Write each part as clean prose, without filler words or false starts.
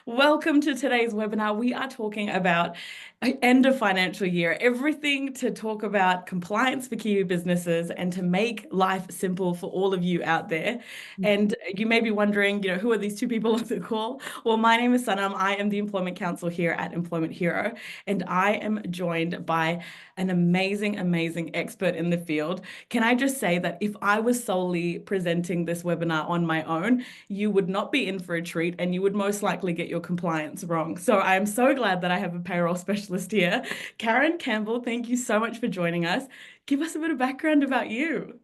Welcome to today's webinar. We are talking about end of financial year, everything to talk about compliance for Kiwi businesses and to make life simple for all of you out there. And you may be wondering, who are these two people on the call? Well, my name is Sanam. I am the Employment Counsel here at Employment Hero, and I am joined by an amazing expert in the field. Can I just say that if I was solely presenting this webinar on my own, you would not be in for a treat and you would most likely get your compliance wrong. So I am so glad that I have a payroll specialist here. Karyn Campbell, thank you so much for joining us. Give us a bit of background about you.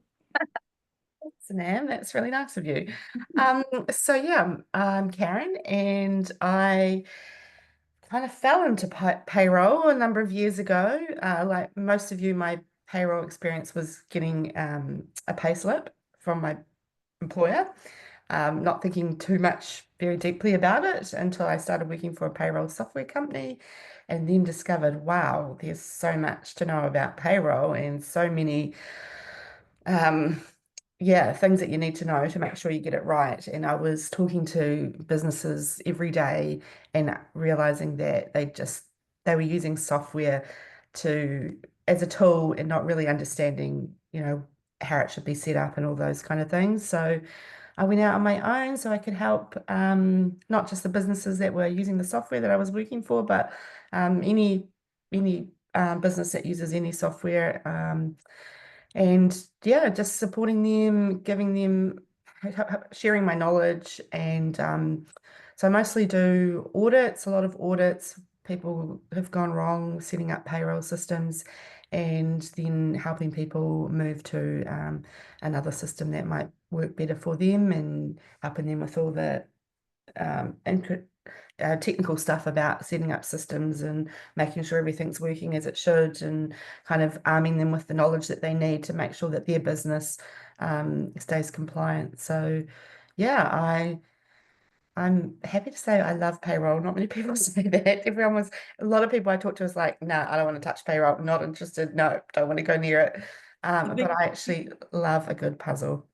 Sanam, that's really nice of you. I'm Karyn, and I kind of fell into payroll a number of years ago. Like most of you, my payroll experience was getting a payslip from my employer, not thinking too much very deeply about it until I started working for a payroll software company and then discovered, wow, there's so much to know about payroll and so many um, things that you need to know to make sure you get it right. And I was talking to businesses every day and realizing that they were using software to as a tool and not really understanding, how it should be set up and all those kind of things. So I went out on my own so I could help not just the businesses that were using the software that I was working for, but any business that uses any software. And yeah, just supporting them, giving them, sharing my knowledge. And so I mostly do audits, a lot of audits. People have gone wrong setting up payroll systems and then helping people move to another system that might work better for them and helping them with all the um, technical stuff about setting up systems and making sure everything's working as it should and kind of arming them with the knowledge that they need to make sure that their business stays compliant. So yeah, I'm happy to say I love payroll. Not many people say that. A lot of people I talk to is like, nah, I don't want to touch payroll. Not interested. No, don't want to go near it. I But think, I actually love a good puzzle.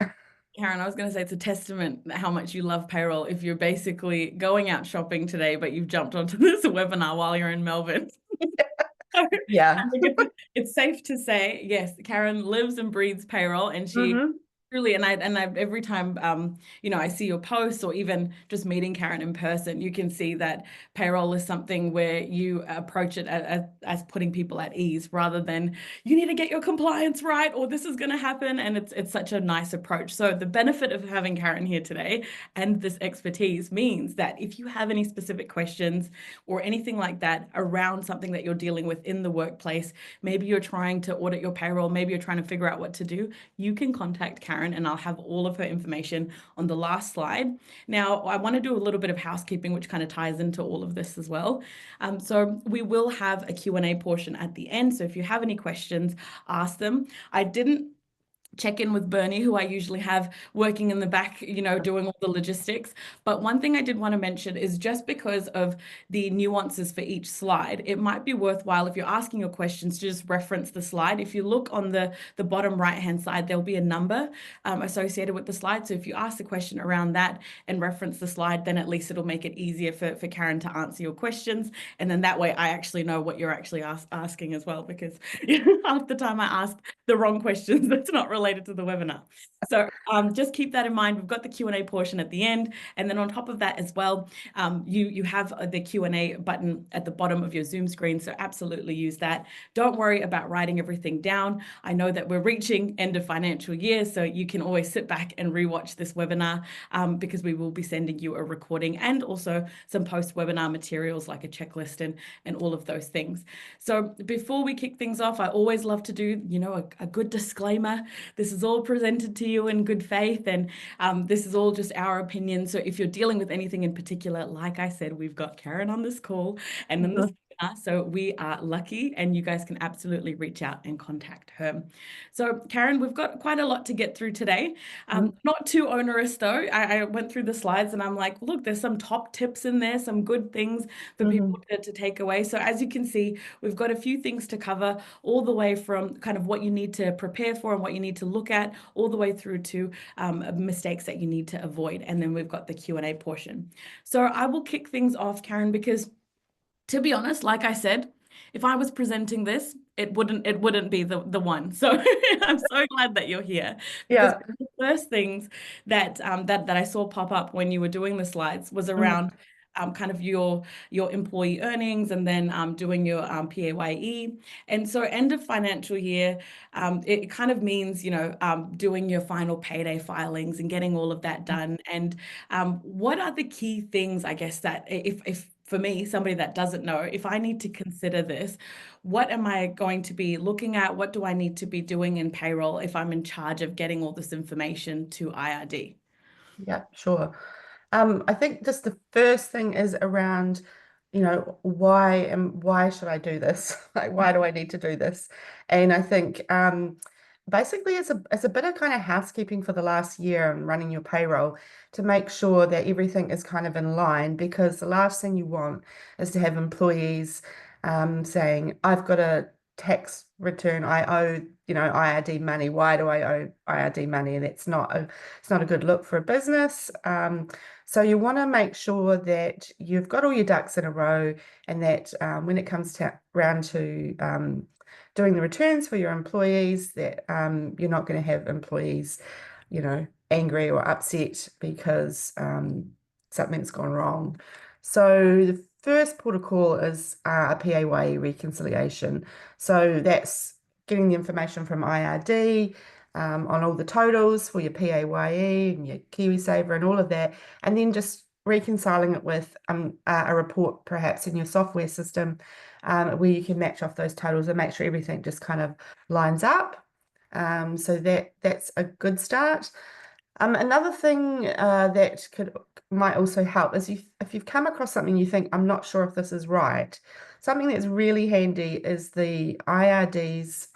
Karyn, I was going to say it's a testament how much you love payroll if you're basically going out shopping today, but you've jumped onto this webinar while you're in Melbourne. I Yeah. think it's safe to say, yes, Karyn lives and breathes payroll, and she hmm truly, and I every time I see your posts or even just meeting Karyn in person, you can see that payroll is something where you approach it as putting people at ease rather than you need to get your compliance right or this is going to happen. And it's such a nice approach. So the benefit of having Karyn here today and this expertise means that if you have any specific questions or anything like that around something that you're dealing with in the workplace, maybe you're trying to audit your payroll, maybe you're trying to figure out what to do, you can contact Karyn and I'll have all of her information on the last slide. Now, I want to do a little bit of housekeeping, which kind of ties into all of this as well. So we will have a Q&A portion at the end. So if you have any questions, ask them. I didn't check in with Bernie, who I usually have working in the back, doing all the logistics. But one thing I did want to mention is just because of the nuances for each slide, it might be worthwhile if you're asking your questions to just reference the slide. If you look on the bottom right-hand side, there'll be a number associated with the slide. So if you ask the question around that and reference the slide, then at least it'll make it easier for Karyn to answer your questions. And then that way I actually know what you're actually asking as well, because half the time I ask the wrong questions that's not related to the webinar. So just keep that in mind. We've got the Q&A portion at the end. And then on top of that as well, you have the Q&A button at the bottom of your Zoom screen. So absolutely use that. Don't worry about writing everything down. I know that we're reaching end of financial year, so you can always sit back and rewatch this webinar because we will be sending you a recording and also some post-webinar materials like a checklist and all of those things. So before we kick things off, I always love to do, a good disclaimer. This is all presented to you in good faith, and this is all just our opinion. So if you're dealing with anything in particular, like I said, we've got Karyn on this call and then this so we are lucky, and you guys can absolutely reach out and contact her. So Karyn, we've got quite a lot to get through today. Not too onerous though. I went through the slides and I'm like, look, there's some top tips in there, some good things for people to take away. So as you can see, we've got a few things to cover all the way from kind of what you need to prepare for and what you need to look at, all the way through to mistakes that you need to avoid. And then we've got the Q&A portion. So I will kick things off, Karyn, because to be honest, like I said, if I was presenting this, it wouldn't be the one. So I'm so glad that you're here, because Yeah. the first things that I saw pop up when you were doing the slides was around kind of your employee earnings, and then doing your PAYE. And so end of financial year, it kind of means, doing your final payday filings and getting all of that done. And what are the key things, I guess, that if for me, somebody that doesn't know, if I need to consider this, what am I going to be looking at? What do I need to be doing in payroll if I'm in charge of getting all this information to IRD? Yeah, sure. I think just the first thing is around, why should I do this? Like, why do I need to do this? And I think basically it's a bit of kind of housekeeping for the last year and running your payroll to make sure that everything is kind of in line, because the last thing you want is to have employees saying, I've got a tax return, I owe, IRD money. Why do I owe IRD money? And it's not a good look for a business. So you want to make sure that you've got all your ducks in a row, and that when it comes to around to doing the returns for your employees, that you're not going to have employees, angry or upset because something's gone wrong. So the first protocol is a PAYE reconciliation. So that's getting the information from IRD on all the totals for your PAYE and your KiwiSaver and all of that, and then just reconciling it with a report perhaps in your software system, where you can match off those totals and make sure everything just kind of lines up. So that's a good start. Another thing that might also help is if you've come across something you think, I'm not sure if this is right, something that's really handy is the IRD's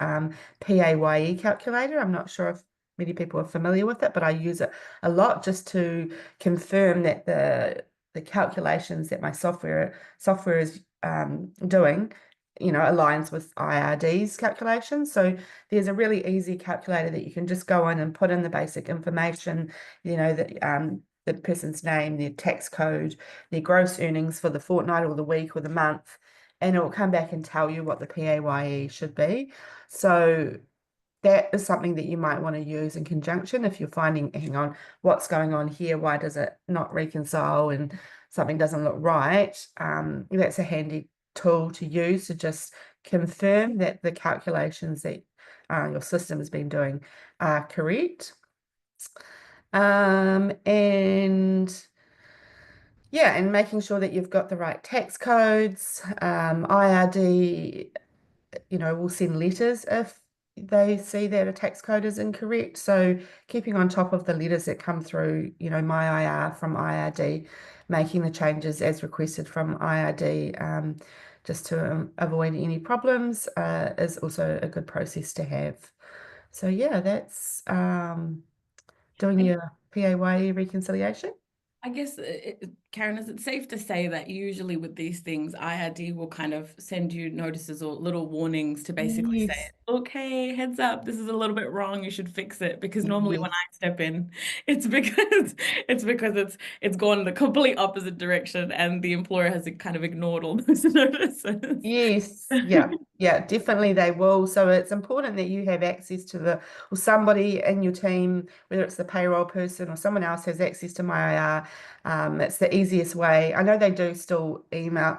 PAYE calculator. I'm not sure if many people are familiar with it, but I use it a lot just to confirm that the calculations that my software is doing, aligns with IRD's calculations. So there's a really easy calculator that you can just go in and put in the basic information, the person's name, their tax code, their gross earnings for the fortnight or the week or the month, and it will come back and tell you what the PAYE should be. So that is something that you might want to use in conjunction if you're finding, hang on, what's going on here? Why does it not reconcile and something doesn't look right? That's a handy tool to use to just confirm that the calculations that your system has been doing are correct. And yeah, and making sure that you've got the right tax codes. IRD, will send letters if they see that a tax code is incorrect. So keeping on top of the letters that come through, my IR from IRD, making the changes as requested from IRD, just to avoid any problems, is also a good process to have. So yeah, that's doing And your PAYE reconciliation. I guess, Karyn, is it safe to say that usually with these things, IRD will kind of send you notices or little warnings to basically say, Yes. okay, heads up, this is a little bit wrong, you should fix it. Because normally when Yes. I step in, it's because it's gone the complete opposite direction, and the employer has kind of ignored all those notices. Yes, yeah, definitely they will. So it's important that you have access to or somebody in your team, whether it's the payroll person or someone else has access to my IR. It's the easiest way. I know they do still email,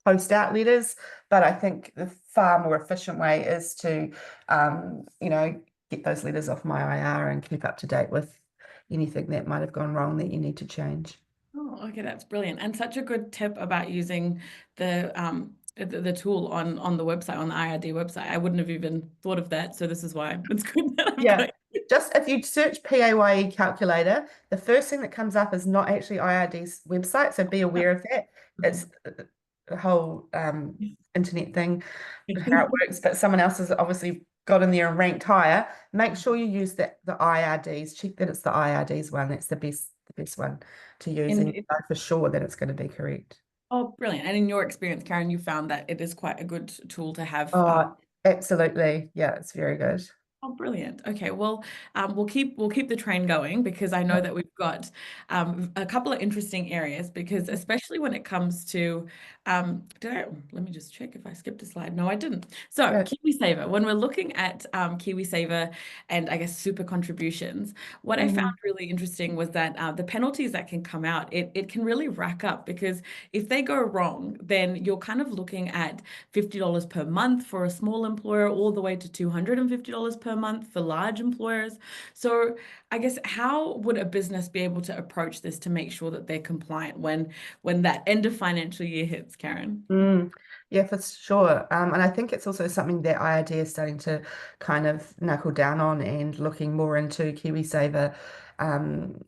post out letters, but I think the far more efficient way is to, get those letters off my IR and keep up to date with anything that might have gone wrong that you need to change. Oh, okay, that's brilliant. And such a good tip about using the tool on the website, on the IRD website. I wouldn't have even thought of that. So this is why it's good that I've Yeah, got. just if you search PAYE calculator, the first thing that comes up is not actually IRD's website, so be aware of that. It's the whole internet thing, how it works, but someone else has obviously got in there and ranked higher. Make sure you use the IRDs. Check that it's the IRD's one. That's the best one to use, and And you know for sure that it's going to be correct. oh, brilliant. And in your experience, Karyn, you found that it is quite a good tool to have. Oh, absolutely. Yeah, it's very good. Oh, brilliant. Okay, well, we'll keep the train going because I know that we've got a couple of interesting areas because especially when it comes to let me just check if I skipped a slide. No, I didn't. So Yeah. KiwiSaver, when we're looking at KiwiSaver and I guess super contributions, what I found Mhm. really interesting was that the penalties that can come out, it can really rack up because if they go wrong, then you're kind of looking at $50 per month for a small employer, all the way to $250 per month for large employers. So I guess how would a business be able to approach this to make sure that they're compliant when that end of financial year hits, Karyn? Mm, yeah, for sure. And I think it's also something that IRD is starting to kind of knuckle down on and looking more into KiwiSaver. Um,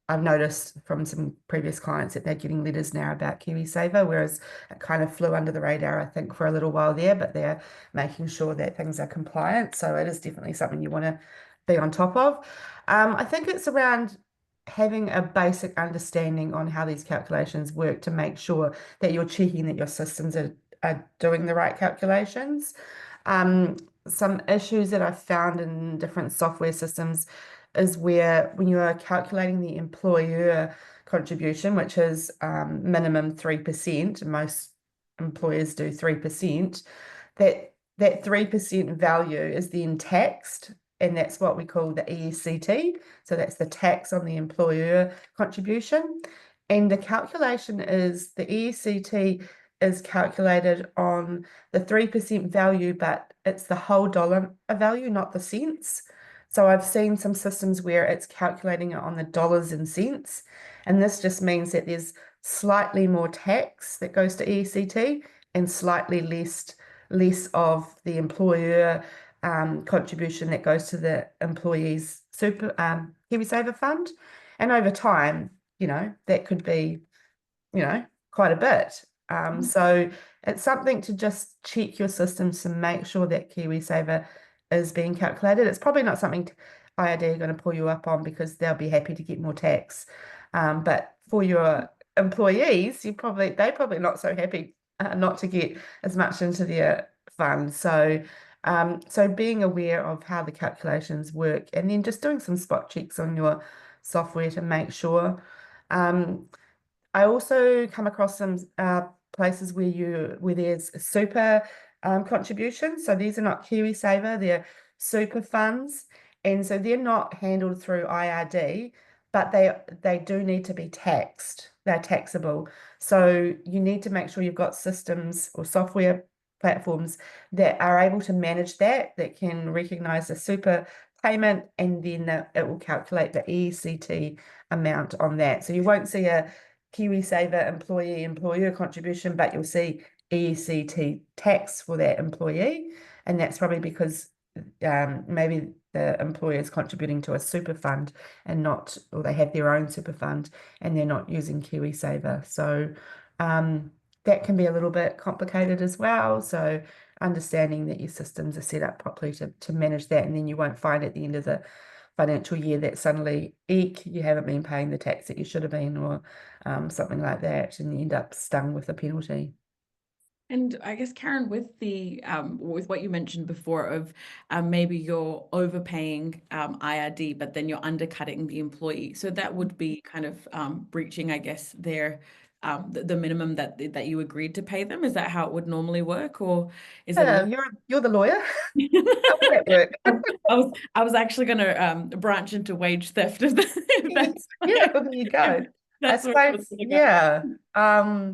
I've noticed from some previous clients that they're getting letters now about KiwiSaver, whereas it kind of flew under the radar, I think, for a little while there, but they're making sure that things are compliant. So it is definitely something you want to be on top of. I think it's around having a basic understanding on how these calculations work to make sure that you're checking that your systems are doing the right calculations. Um, some issues that I've found in different software systems is where when you are calculating the employer contribution, which is minimum 3%, most employers do 3%, that 3% value is then taxed, and that's what we call the ESCT. So that's the tax on the employer contribution. And the calculation is the ESCT is calculated on the 3% value, but it's the whole dollar value, not the cents. So I've seen some systems where it's calculating it on the dollars and cents. And this just means that there's slightly more tax that goes to ESCT and slightly less of the employer contribution that goes to the employee's super KiwiSaver fund. And over time, that could be, quite a bit. So it's something to just check your systems to make sure that KiwiSaver is being calculated. It's probably not something IRD are going to pull you up on because they'll be happy to get more tax. But for your employees, they're probably not so happy not to get as much into their fund. So being aware of how the calculations work and then just doing some spot checks on your software to make sure. Um, I also come across some places where there's super contributions. So these are not KiwiSaver, they're super funds, and so they're not handled through IRD, but they do need to be taxed. They're taxable. So you need to make sure you've got systems or software platforms that are able to manage that can recognize the super payment, and then it will calculate the ECT amount on that. So you won't see a KiwiSaver employer contribution, but you'll see ECT tax for that employee. And that's probably because maybe the employer is contributing to a super fund or they have their own super fund and they're not using KiwiSaver. So that can be a little bit complicated as well. So understanding that your systems are set up properly to manage that, and then you won't find at the end of the financial year that suddenly, you haven't been paying the tax that you should have been, or something like that, and you end up stung with a penalty. And I guess, Karyn, with what you mentioned before of maybe you're overpaying IRD, but then you're undercutting the employee. So that would be kind of breaching, I guess, the minimum that you agreed to pay them. Is that how it would normally work, or is it a Yeah, little? you're the lawyer. How would that work? I was actually going to branch into wage theft if Yes. Yeah, well, there you if go. I that's where I was suppose, going to go. yeah.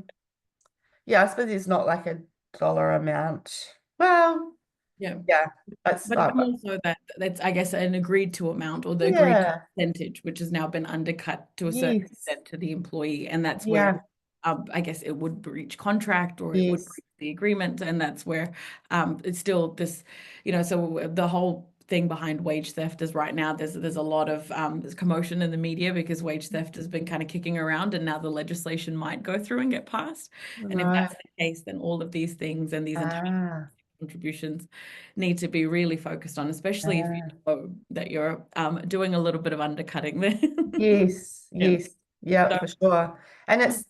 Yeah, I suppose it's not like a dollar amount. Well, Yeah. yeah, that's But more so that's, I guess, an agreed to amount or the agreed to yeah, percentage, which has now been undercut to a certain yes, extent to the employee. And that's where yeah, I guess it would breach contract or it would yes, breach the agreement. And that's where it's still this, so the whole thing behind wage theft is right now there's a lot of there's commotion in the media because wage theft has been kind of kicking around and now the legislation might go through and get passed. And if right. that's the case, then all of these things and these entire Ah, contributions need to be really focused on, especially if you ah. know that you're doing a little bit of undercutting there. Yes, Yeah. yes, yeah, So, for sure. And it's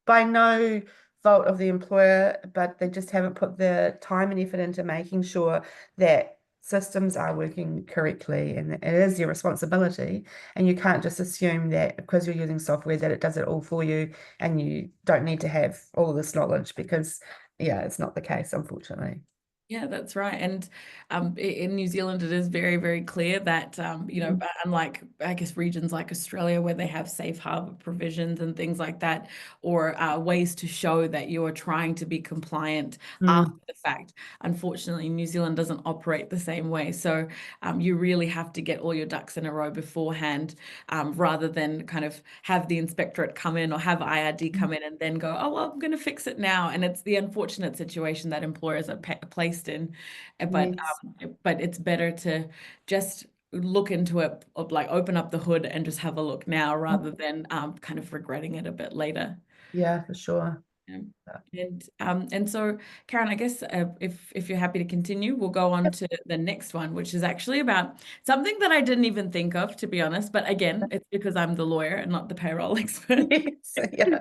by no fault of the employer, but they just haven't put the time and effort into making sure that systems are working correctly, and it is your responsibility. And you can't just assume that because you're using software that it does it all for you and you don't need to have all this knowledge, because yeah, it's not the case, unfortunately. Yeah, that's right. And in New Zealand, it is very, very clear that, unlike, I guess, regions like Australia, where they have safe harbor provisions and things like that, or ways to show that you are trying to be compliant after Mm, the fact. Unfortunately, New Zealand doesn't operate the same way. So you really have to get all your ducks in a row beforehand, rather than kind of have the inspectorate come in or have IRD come in and then go, oh, well, I'm going to fix it now. And it's the unfortunate situation that employers are placed in. yes. But it's better to just look into it, like open up the hood and just have a look now rather than kind of regretting it a bit later. Yeah, for sure. Um, and so, Karyn, I guess if you're happy to continue, we'll go on to the next one, which is actually about something that I didn't even think of, to be honest. But again, it's because I'm the lawyer and not the payroll expert. Yes, yeah.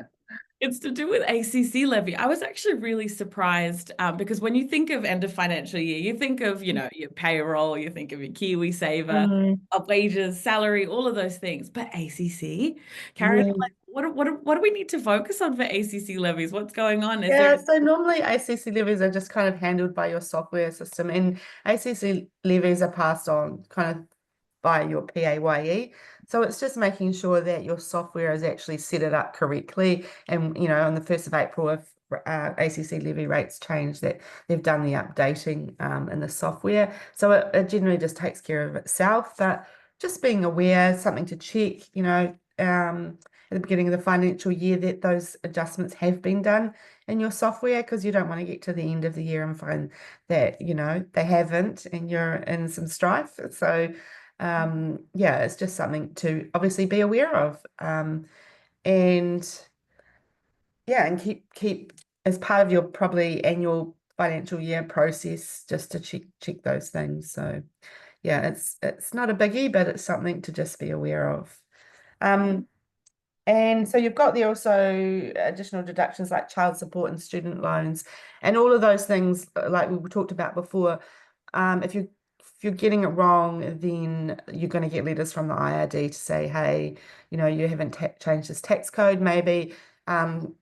It's to do with ACC levy. I was actually really surprised because when you think of end of financial year, you think of, your payroll, you think of your Kiwi saver, Mm, of wages, salary, all of those things. But ACC, Karyn, yeah. like, what do we need to focus on for ACC levies? What's going on? Is there? Yeah, so normally ACC levies are just kind of handled by your software system, and ACC levies are passed on kind of by your PAYE. So it's just making sure that your software is actually set it up correctly. And, on the 1st of April, if ACC levy rates change, that they've done the updating in the software. So it generally just takes care of itself. But just being aware, something to check, at the beginning of the financial year, that those adjustments have been done in your software, because you don't want to get to the end of the year and find that, they haven't and you're in some strife. So yeah, it's just something to obviously be aware of. And yeah, and keep as part of your probably annual financial year process, just to check those things. So yeah, it's not a biggie, but it's something to just be aware of. Um, and so you've got there also additional deductions like child support and student loans, and all of those things like we talked about before. If you're getting it wrong, then you're going to get letters from the IRD to say, hey, you haven't changed this tax code. Maybe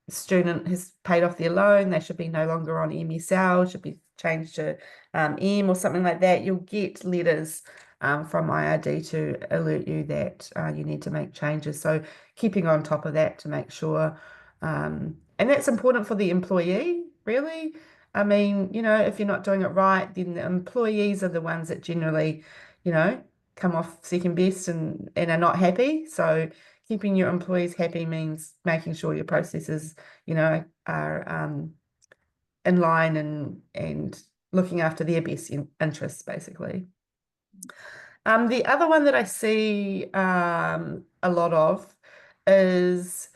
student has paid off their loan. They should be no longer on MSL, should be changed to M or something like that. You'll get letters from IRD to alert you that you need to make changes. So keeping on top of that to make sure, and that's important for the employee, really. I mean, if you're not doing it right, then the employees are the ones that generally, come off second best and are not happy. So keeping your employees happy means making sure your processes, are in line and looking after their best interests, basically. The other one that I see a lot of is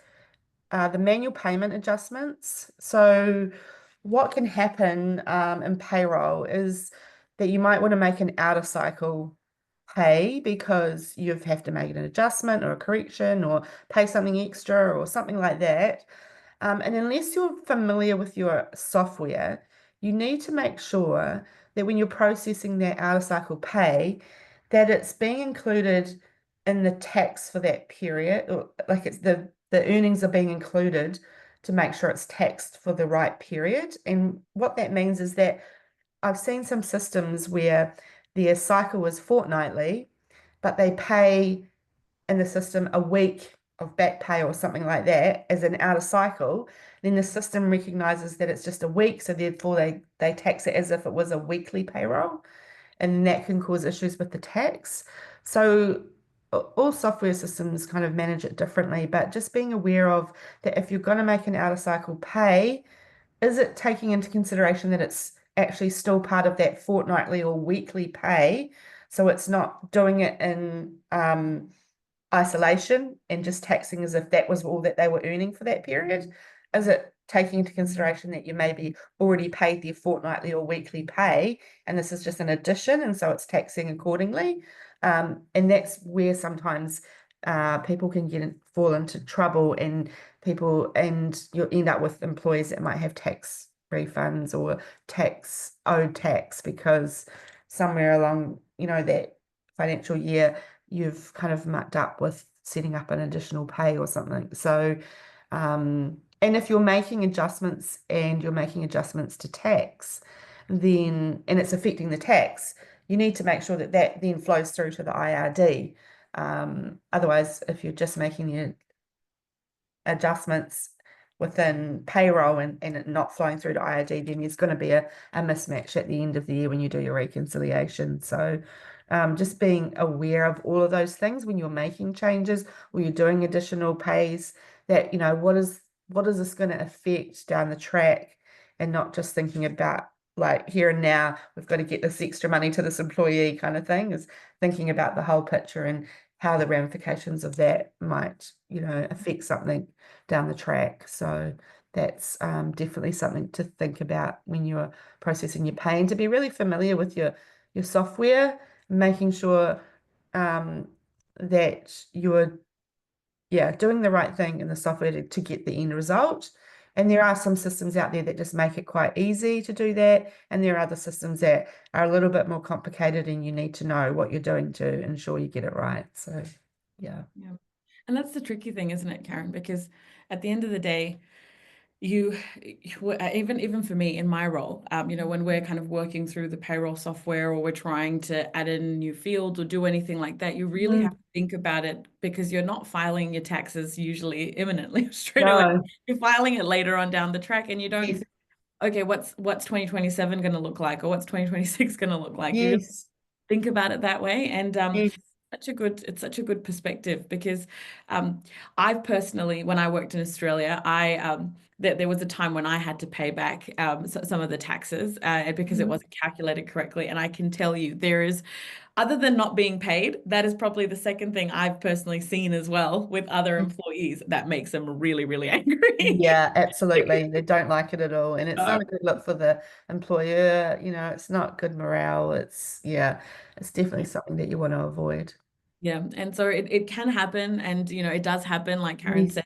the manual payment adjustments. So what can happen in payroll is that you might want to make an out of cycle pay because you have to make an adjustment or a correction or pay something extra or something like that. And unless you're familiar with your software, you need to make sure that when you're processing that out of cycle pay, that it's being included in the tax for that period, or like it's the earnings are being included to make sure it's taxed for the right period. And what that means is that I've seen some systems where their cycle is fortnightly, but they pay in the system a week of back pay or something like that as an out of cycle, then the system recognizes that it's just a week, so therefore they tax it as if it was a weekly payroll, and that can cause issues with the tax. So all software systems kind of manage it differently, but just being aware of that if you're going to make an out of cycle pay, is it taking into consideration that it's actually still part of that fortnightly or weekly pay? So it's not doing it in isolation and just taxing as if that was all that they were earning for that period? Is it taking into consideration that you maybe already paid their fortnightly or weekly pay and this is just an addition, and so it's taxing accordingly? And that's where sometimes people can fall into trouble, and you'll end up with employees that might have tax refunds or owed tax because somewhere along, that financial year, you've kind of mucked up with setting up an additional pay or something. So, and if you're making adjustments and you're making adjustments to tax, then, and it's affecting the tax, you need to make sure that that then flows through to the IRD. Otherwise, if you're just making the adjustments within payroll and it not flowing through to IRD, then there's going to be a mismatch at the end of the year when you do your reconciliation. So just being aware of all of those things when you're making changes or you're doing additional pays, that, what is this going to affect down the track, and not just thinking about like here and now, we've got to get this extra money to this employee kind of thing, is thinking about the whole picture and how the ramifications of that might, affect something down the track. So that's definitely something to think about when you're processing your pay, and to be really familiar with your software, making sure that you're doing the right thing in the software to get the end result. And there are some systems out there that just make it quite easy to do that. And there are other systems that are a little bit more complicated and you need to know what you're doing to ensure you get it right. So, yeah. Yeah. And that's the tricky thing, isn't it, Karyn? Because at the end of the day, you even for me in my role, when we're kind of working through the payroll software or we're trying to add in new fields or do anything like that, you really have to think about it, because you're not filing your taxes usually imminently straight away. No. You're filing it later on down the track, and you don't Yes. think, okay, what's 2027 going to look like, or what's 2026 going to look like? You really Yes. think about it that way. And Yes. it's such a good perspective, because I've personally, when I worked in Australia, there was a time when I had to pay back some of the taxes because it wasn't calculated correctly. And I can tell you, there is, other than not being paid, that is probably the second thing I've personally seen as well with other employees that makes them really, really angry. Yeah, absolutely. They don't like it at all. And it's not a good look for the employer. It's not good morale. It's definitely something that you want to avoid. Yeah, and so it can happen, and it does happen, like Karyn Yes. said.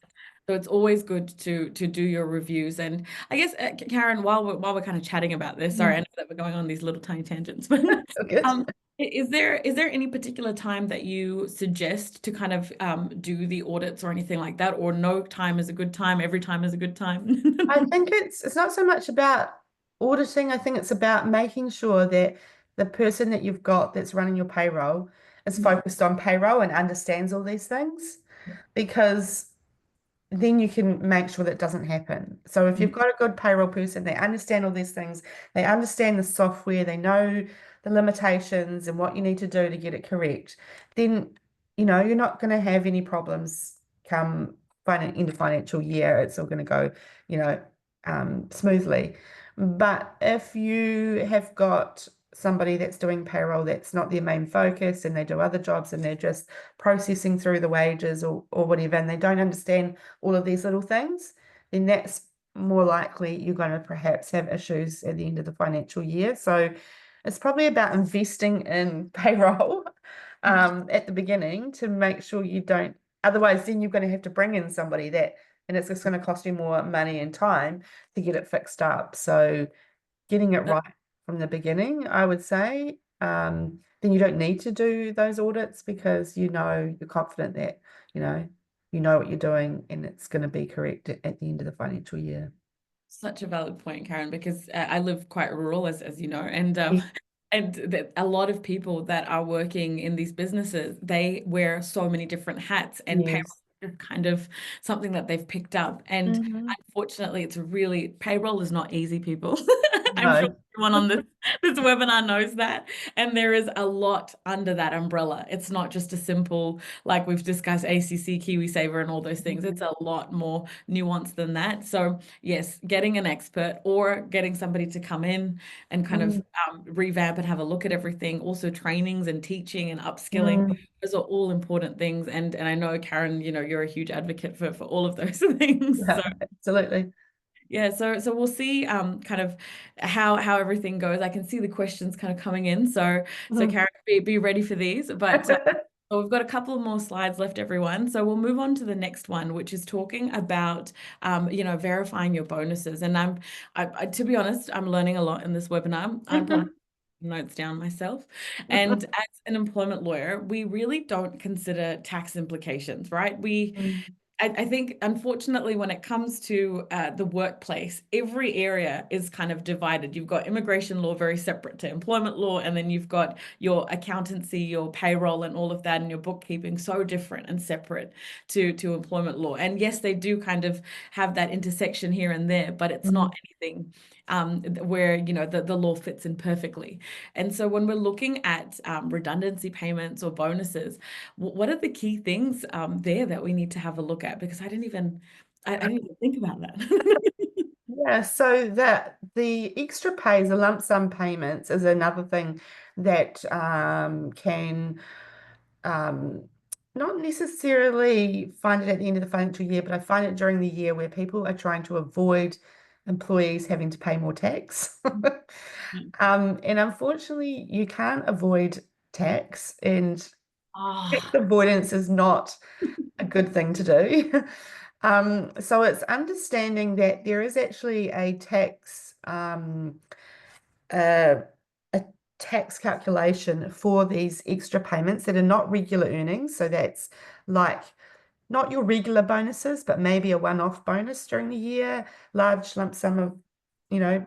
So it's always good to do your reviews. And I guess, Karyn, while we're kind of chatting about this, sorry, I know that we're going on these little tiny tangents, but Okay. um, is there any particular time that you suggest to kind of do the audits or anything like that, or no time is a good time, every time is a good time? I think it's not so much about auditing. I think it's about making sure that the person that you've got that's running your payroll is focused on payroll and understands all these things, because then you can make sure that doesn't happen. So if you've got a good payroll person, they understand all these things, they understand the software, they know the limitations and what you need to do to get it correct, then you're not going to have any problems come end of financial year. It's all going to go, smoothly. But if you have got somebody that's doing payroll that's not their main focus, and they do other jobs and they're just processing through the wages or whatever, and they don't understand all of these little things, then that's more likely you're going to perhaps have issues at the end of the financial year. So it's probably about investing in payroll at the beginning to make sure you don't, otherwise then you're going to have to bring in somebody and it's just going to cost you more money and time to get it fixed up. So getting it right from the beginning, I would say, then you don't need to do those audits, because you're confident that you know what you're doing and it's going to be correct at the end of the financial year. Such a valid point, Karyn, because I live quite rural, as you know, and Yeah. a lot of people that are working in these businesses, they wear so many different hats, and payroll Yes. is kind of something that they've picked up. And Mhm. unfortunately, payroll is not easy, people. I'm sure No. everyone on this webinar knows that. And there is a lot under that umbrella. It's not just a simple, like we've discussed, ACC, Kiwi Saver, and all those things. It's a lot more nuanced than that. So yes, getting an expert or getting somebody to come in and kind of revamp and have a look at everything. Also trainings and teaching and upskilling. Mm. Those are all important things. And I know, Karyn, you're a huge advocate for all of those things. Yeah, So absolutely. yeah, so we'll see kind of how everything goes. I can see the questions kind of coming in. So Mhm. Karyn, be ready for these. But so we've got a couple more slides left, everyone. So we'll move on to the next one, which is talking about, verifying your bonuses. And to be honest, I'm learning a lot in this webinar. I'm Mhm. notes down myself. And as an employment lawyer, we really don't consider tax implications, right? Mm. I think, unfortunately, when it comes to the workplace, every area is kind of divided. You've got immigration law very separate to employment law, and then you've got your accountancy, your payroll, and all of that, and your bookkeeping so different and separate to employment law. And yes, they do kind of have that intersection here and there, but it's Mm. not anything where, you know, the law fits in perfectly. And so when we're looking at redundancy payments or bonuses, what are the key things there that we need to have a look at? Because I didn't even think about that. Yeah, so that the extra pays, the lump sum payments, is another thing that can um, not necessarily find it at the end of the financial year, but I find it during the year where people are trying to avoid employees having to pay more tax. And unfortunately, you can't avoid tax, and tax Ah, avoidance is not a good thing to do. So it's understanding that there is actually uh, a tax calculation for these extra payments that are not regular earnings. So that's like not your regular bonuses, but maybe a one-off bonus during the year, large lump sum of,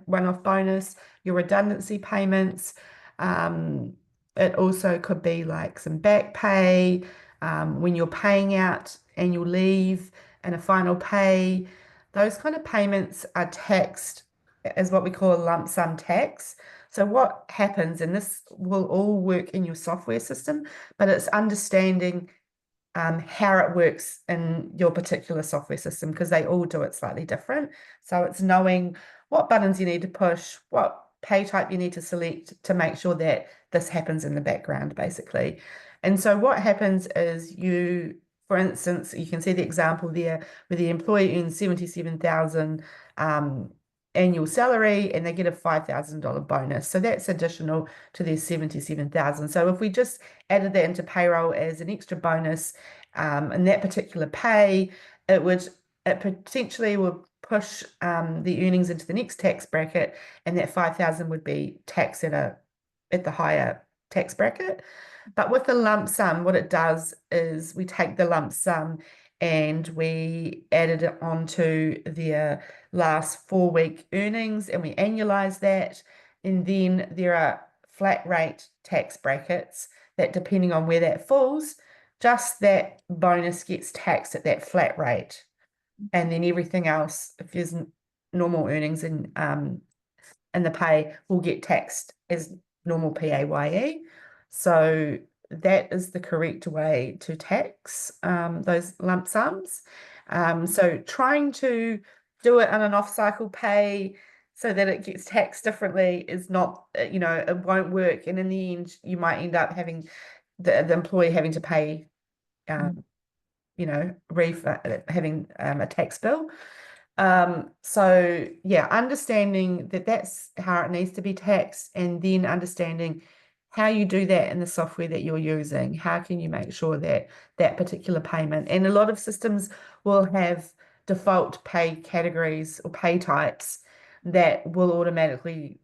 one-off bonus, your redundancy payments. Um, it also could be like some back pay, when you're paying out annual leave and a final pay. Those kind of payments are taxed as what we call a lump sum tax. So what happens, and this will all work in your software system, but it's understanding how it works in your particular software system, because they all do it slightly different. So it's knowing what buttons you need to push, what pay type you need to select to make sure that this happens in the background, basically. And so what happens is for instance, you can see the example there where the employee earns 77,000 annual salary and they get a $5,000 bonus. So that's additional to their 77,000. So if we just added that into payroll as an extra bonus, in that particular pay, it potentially would push the earnings into the next tax bracket, and that 5,000 would be taxed at the higher tax bracket. But with the lump sum, what it does is we take the lump sum and we added it onto their last 4-week earnings and we annualize that. And then there are flat rate tax brackets that, depending on where that falls, just that bonus gets taxed at that flat rate. And then everything else, if there's normal earnings and the pay, will get taxed as normal PAYE. So that is the correct way to tax those lump sums. So trying to do it on an off-cycle pay so that it gets taxed differently is not, it won't work. And in the end, you might end up having the employee having to pay, having a tax bill. So yeah, understanding that that's how it needs to be taxed, and then understanding how you do that in the software that you're using. How can you make sure that that particular payment, and a lot of systems will have default pay categories or pay types that will automatically,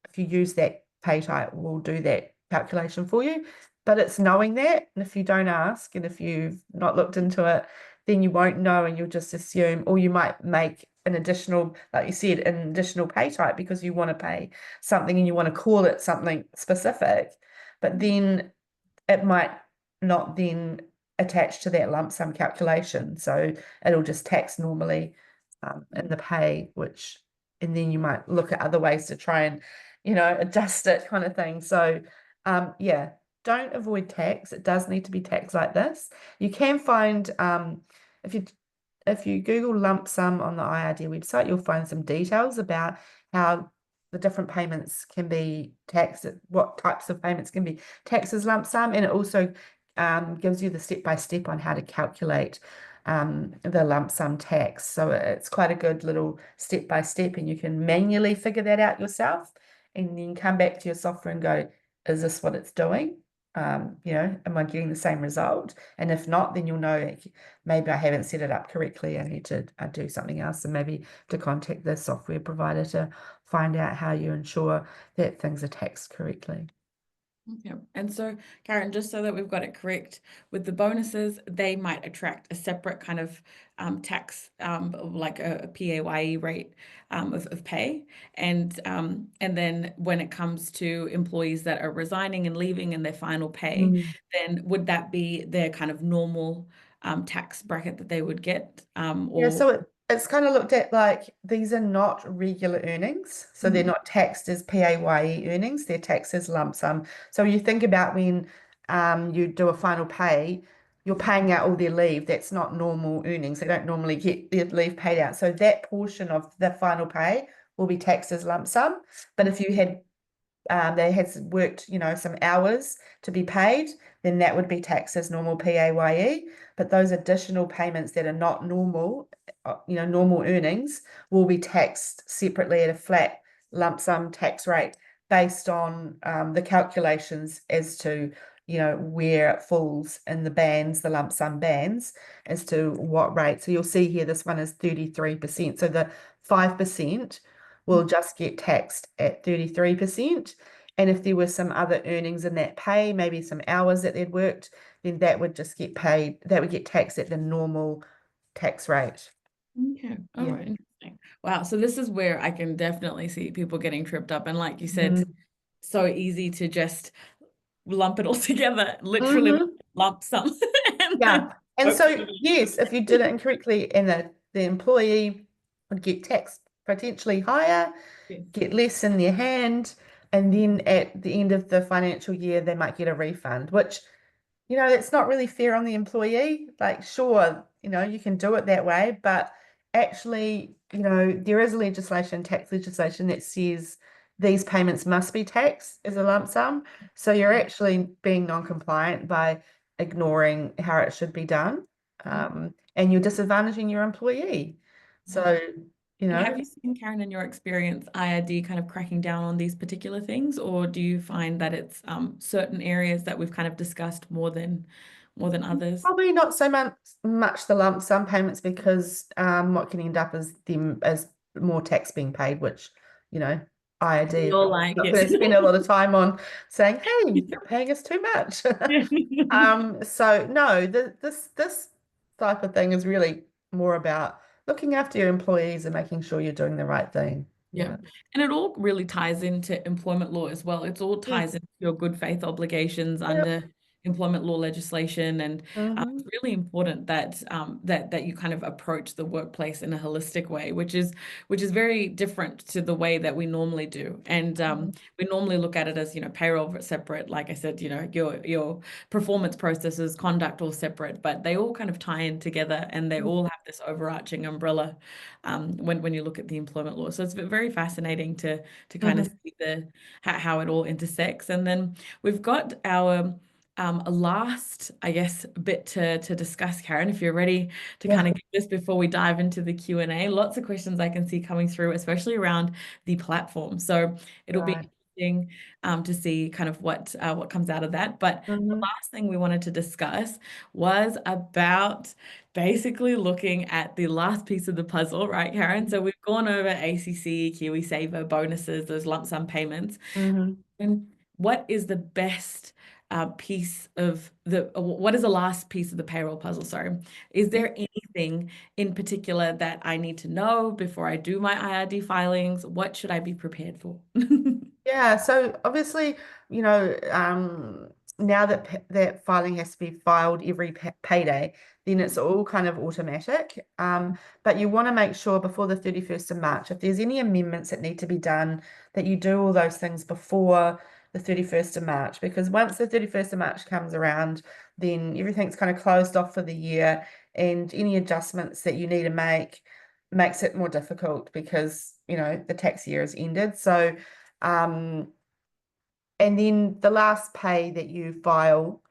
if you use that pay type, will do that calculation for you. But it's knowing that, and if you don't ask and if you've not looked into it, then you won't know and you'll just assume, or you might make an additional, like you said, an additional pay type because you want to pay something and you want to call it something specific, but then it might not then attach to that lump sum calculation. So it'll just tax normally in the pay, and then you might look at other ways to try and, adjust it, kind of thing. So yeah, don't avoid tax. It does need to be taxed like this. You can find, if you Google lump sum on the IRD website, you'll find some details about how the different payments can be taxed, what types of payments can be taxed as lump sum, and it also gives you the step-by-step on how to calculate the lump sum tax. So it's quite a good little step-by-step, and you can manually figure that out yourself and then come back to your software and go, is this what it's doing? am I getting the same result? And if not, then you'll know maybe I haven't set it up correctly. I need to do something else, and maybe to contact the software provider to find out how you ensure that things are taxed correctly. Yeah. And so, Karyn, just so that we've got it correct, with the bonuses, they might attract a separate kind of tax, like a PAYE rate of pay. And then when it comes to employees that are resigning and leaving in their final pay, then would that be their kind of normal tax bracket that they would get? Yeah, Or so it's kind of looked at like these are not regular earnings. So they're Mhm. not taxed as PAYE earnings, they're taxed as lump sum. So you think about when you do a final pay, you're paying out all their leave. That's not normal earnings. They don't normally get their leave paid out. So that portion of the final pay will be taxed as lump sum. But if you had they had worked, some hours to be paid, then that would be taxed as normal PAYE. But those additional payments that are not normal, normal earnings, will be taxed separately at a flat lump sum tax rate based on the calculations as to, where it falls in the bands, the lump sum bands, as to what rate. So you'll see here, this one is 33%. So the 5% will just get taxed at 33%. And if there were some other earnings in that pay, maybe some hours that they'd worked, then that would just get paid, that would get taxed at the normal tax rate. Okay. All Yeah. right. Interesting. Wow. So this is where I can definitely see people getting tripped up. And like you said, Mm-hmm. so easy to just lump it all together, literally like Mm-hmm. lump sum. And then Yeah. And hope for so, the yes, if you did it incorrectly and the employee would get taxed potentially higher, best. get less in their hand, and then at the end of the financial year, they might get a refund, which it's not really fair on the employee. Like, sure, you can do it that way, but actually, there is legislation, tax legislation that says these payments must be taxed as a lump sum. So you're actually being non-compliant by ignoring how it should be done. And you're disadvantaging your employee. Yeah. So, And have you seen, Karyn, in your experience, IRD kind of cracking down on these particular things, or do you find that it's certain areas that we've kind of discussed more than others? probably not so much the lump sum payments, because what can end up is them as more tax being paid, which, We IRD all probably like not it. going to spend a lot of time on saying, hey, you're paying us too much. So no, this type of thing is really more about looking after your employees and making sure you're doing the right thing. Yeah. Yeah. And it all really ties into employment law as well. It's all Mm. ties into your good faith obligations Yep. under employment law legislation. And Mm-hmm. it's really important that that you kind of approach the workplace in a holistic way, which is very different to the way that we normally do. And we normally look at it as, payroll separate, like I said, your performance processes, conduct all separate, but they all kind of tie in together and they all have this overarching umbrella when you look at the employment law. So it's very fascinating to kind of Mm-hmm. see how it all intersects. And then we've got our last, I guess, bit to discuss, Karyn, if you're ready to kind Yeah. of get this before we dive into the Q&A. Lots of questions I can see coming through, especially around the platform. So it'll be Right. interesting to see kind of what comes out of that. But the Mm-hmm. last thing we wanted to discuss was about basically looking at the last piece of the puzzle, right, Karyn? So we've gone over ACC, Kiwi Saver, bonuses, those lump sum payments. Mm-hmm. And what is the best piece of what is the last piece of the payroll puzzle? Sorry. Is there anything in particular that I need to know before I do my IRD filings? What should I be prepared for? Yeah, so obviously, now that that filing has to be filed every payday, then it's all kind of automatic. But you want to make sure before the 31st of March, if there's any amendments that need to be done, that you do all those things before the 31st of March, because once the 31st of March comes around, then everything's kind of closed off for the year, and any adjustments that you need to make makes it more difficult because, the tax year has ended. So um, and then the last pay that you file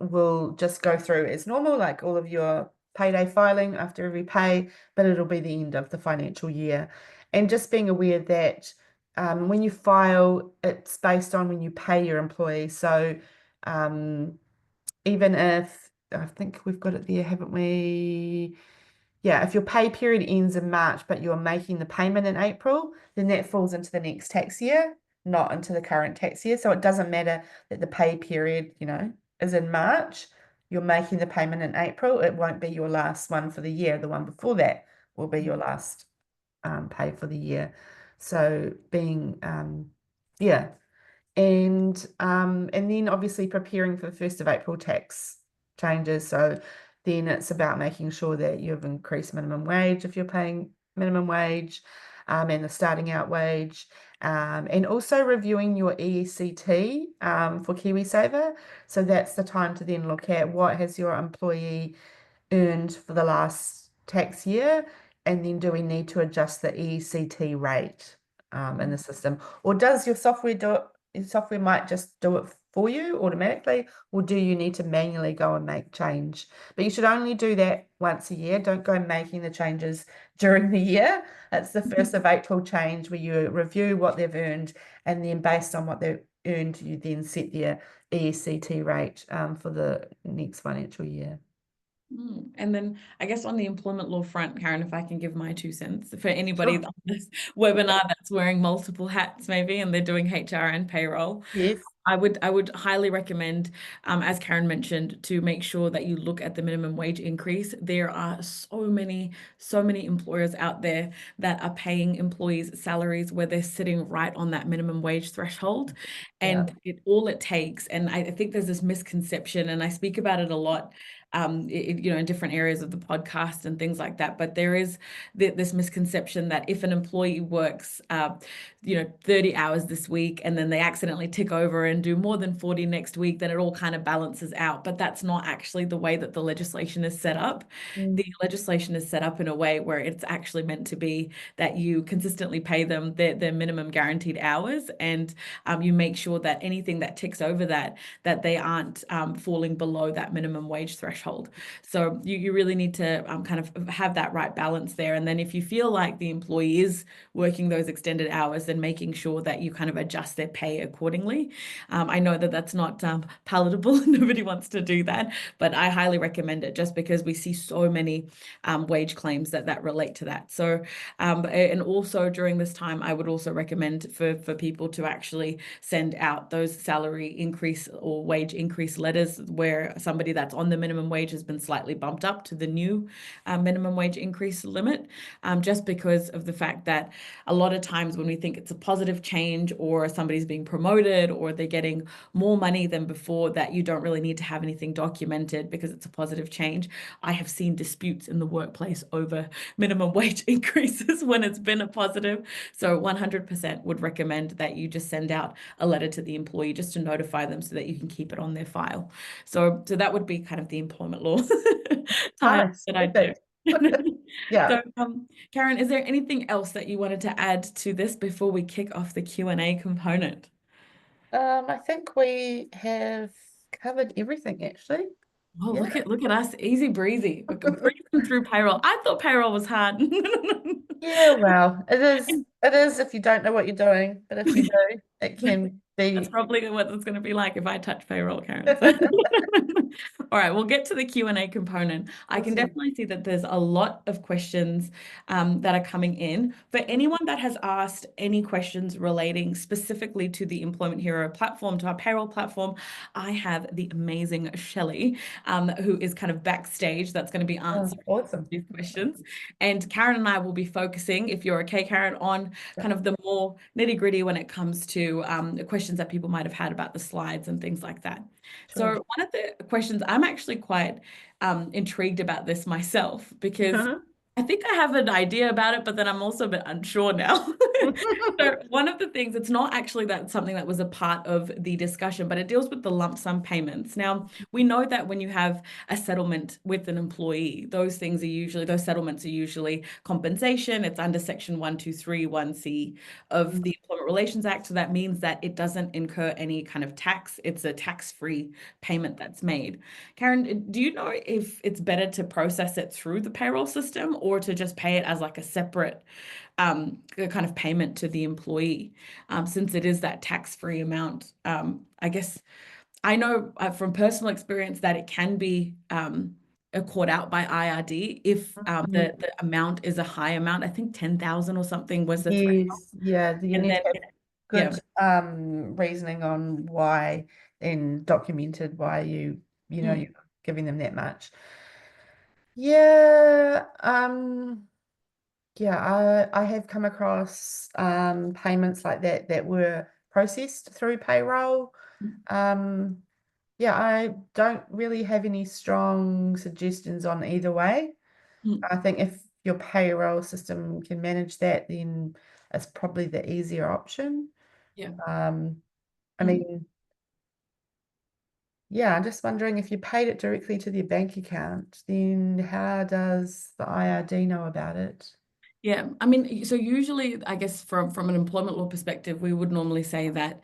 will just go through as normal, like all of your payday filing after every pay, but it'll be the end of the financial year. And just being aware that when you file, it's based on when you pay your employee. So um, even if I think we've got it there, haven't we? Yeah, if your pay period ends in March, but you're making the payment in April, then that falls into the next tax year, not into the current tax year. So it doesn't matter that the pay period, is in March. You're making the payment in April. It won't be your last one for the year. The one before that will be your last pay for the year. So being, yeah, and then obviously preparing for the 1st of April tax changes. So then it's about making sure that you've increased minimum wage if you're paying minimum wage, and the starting out wage, and also reviewing your EECT for KiwiSaver. So that's the time to then look at what has your employee earned for the last tax year, and then do we need to adjust the ECT rate in the system, or does your software do it? Your software might just do it for you automatically, or do you need to manually go and make change? But you should only do that once a year. Don't go making the changes during the year. It's the 1st of April change where you review what they've earned, and then based on what they've earned, you then set their ECT rate for the next financial year. And then I guess on the employment law front, Karyn, if I can give my 2 cents for anybody on this webinar that's wearing multiple hats maybe and they're doing HR and payroll. Yes. I would highly recommend, as Karyn mentioned, to make sure that you look at the minimum wage increase. There are so many employers out there that are paying employees salaries where they're sitting right on that minimum wage threshold. Yeah. And all it takes, and I think there's this misconception, and I speak about it a lot, in different areas of the podcast and things like that. But there is this misconception that if an employee works, 30 hours this week and then they accidentally tick over and do more than 40 next week, then it all kind of balances out. But that's not actually the way that the legislation is set up. The legislation is set up in a way where it's actually meant to be that you consistently pay them their minimum guaranteed hours, and you make sure that anything that ticks over that they aren't falling below that minimum wage threshold. So you really need to kind of have that right balance there. And then if you feel like the employee is working those extended hours, then making sure that you kind of adjust their pay accordingly. I know that that's not palatable. Nobody wants to do that, but I highly recommend it just because we see so many wage claims that relate to that. So, and also during this time, I would also recommend for people to actually send out those salary increase or wage increase letters where somebody that's on the minimum wage has been slightly bumped up to the new minimum wage increase limit, just because of the fact that a lot of times when we think it's a positive change or somebody's being promoted or they're getting more money than before, that you don't really need to have anything documented because it's a positive change. I have seen disputes in the workplace over minimum wage increases when it's been a positive. So 100% would recommend that you just send out a letter to the employee just to notify them so that you can keep it on their file. So that would be kind of the employment law tie Nice. that I do. Perfect. Yeah. So, Karyn, is there anything else that you wanted to add to this before we kick off the Q&A component? I think we have covered everything actually. Oh, Yeah. look at us, easy breezy. We're breezing through payroll. I thought payroll was hard. Yeah, well, it is if you don't know what you're doing, but if you do, it can That's be. probably what it's going to be like if I touch payroll, Karyn. So. All right, we'll get to the Q&A component. I can Awesome. definitely see that there's a lot of questions that are coming in. For anyone that has asked any questions relating specifically to the Employment Hero platform, to our payroll platform, I have the amazing Shelley, who is kind of backstage, that's going to be Oh, answering awesome. these questions. And Karyn and I will be focusing, if you're okay, Karyn, on kind of the more nitty gritty when it comes to the questions that people might have had about the slides and things like that. So Sure. one of the questions, I'm actually quite intrigued about this myself because I think I have an idea about it, but then I'm also a bit unsure now. So one of the things, it's not actually that something that was a part of the discussion, but it deals with the lump sum payments. Now, we know that when you have a settlement with an employee, those settlements are usually compensation. It's under Section 1231C of the Employment Relations Act. So that means that it doesn't incur any kind of tax. It's a tax-free payment that's made. Karyn, do you know if it's better to process it through the payroll system or to just pay it as like a separate a kind of payment to the employee, since it is that tax-free amount. I guess I know from personal experience that it can be caught out by IRD if the amount is a high amount. I think 10,000 or something was the threshold. Yes, yeah, you And need then, to have yeah. good reasoning on why and documented why you know Mm, you're giving them that much. Yeah, yeah, I have come across payments like that that were processed through payroll. Um, yeah, I don't really have any strong suggestions on either way. mm, I think if your payroll system can manage that, then it's probably the easier option. yeah. I Mm. mean, yeah, I'm just wondering if you paid it directly to their bank account, then how does the IRD know about it? Yeah, I mean, so usually, I guess from an employment law perspective, we would normally say that